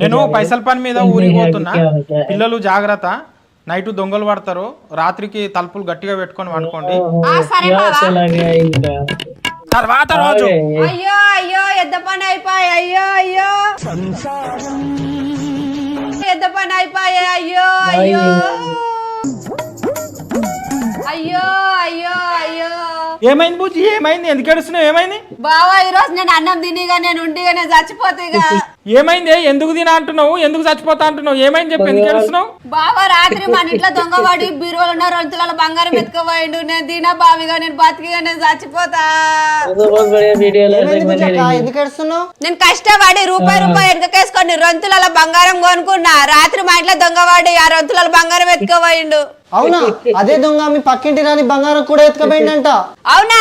నేను పైసల పని మీద ఊరికి పోతున్నా, పిల్లలు జాగ్రత్త. నైట్ దొంగలు పడతారు, రాత్రికి తలుపులు గట్టిగా పెట్టుకొని వండుకోండి. తర్వాత రోజు అయ్యో అయ్యో ఎద్ద పని అయిపోయి, అయ్యో అయ్యో ఎద్ద పని అయిపోయి, అయ్యో అయ్యో అయ్యో అయ్యో అయ్యో. ఏమైంది బుజ్జి? ఏమైంది? ఎందుకు ఏడుస్తున్నావు? ఏమైంది బావా? ఈ రోజు నేను అన్నం తినిగా నేను ఉండిగా నేను చచ్చిపోతాయిగా. ఏమైంది? ఎందుకు తినా అంటున్నావు? ఎందుకు చచ్చిపోతా అంటున్నావు? ఏమైంది చెప్పి ఎందుకు ఏడుస్తున్నావు? బావా రాత్రి మన ఇంట్లో దొంగవాడి బీరువాలు ఉన్న రొంతుల బంగారం ఎత్తుకోపోయిండు. నేను తినా బావిగా నేను బతికిగా నేను చచ్చిపోతా. నేను కష్టపడి రూపాయి వెనకేసుకొని రొంతుల బంగారం కొనుక్కున్నా. రాత్రి మా ఇంట్లో దొంగవాడి ఆ రొంతుల బంగారం ఎత్తుకోపోయిండు. అవునా? అదే దొంగ మీ పక్కింటి రాని బంగారం కూడా ఎత్తుకపోయిందంట. అవునా?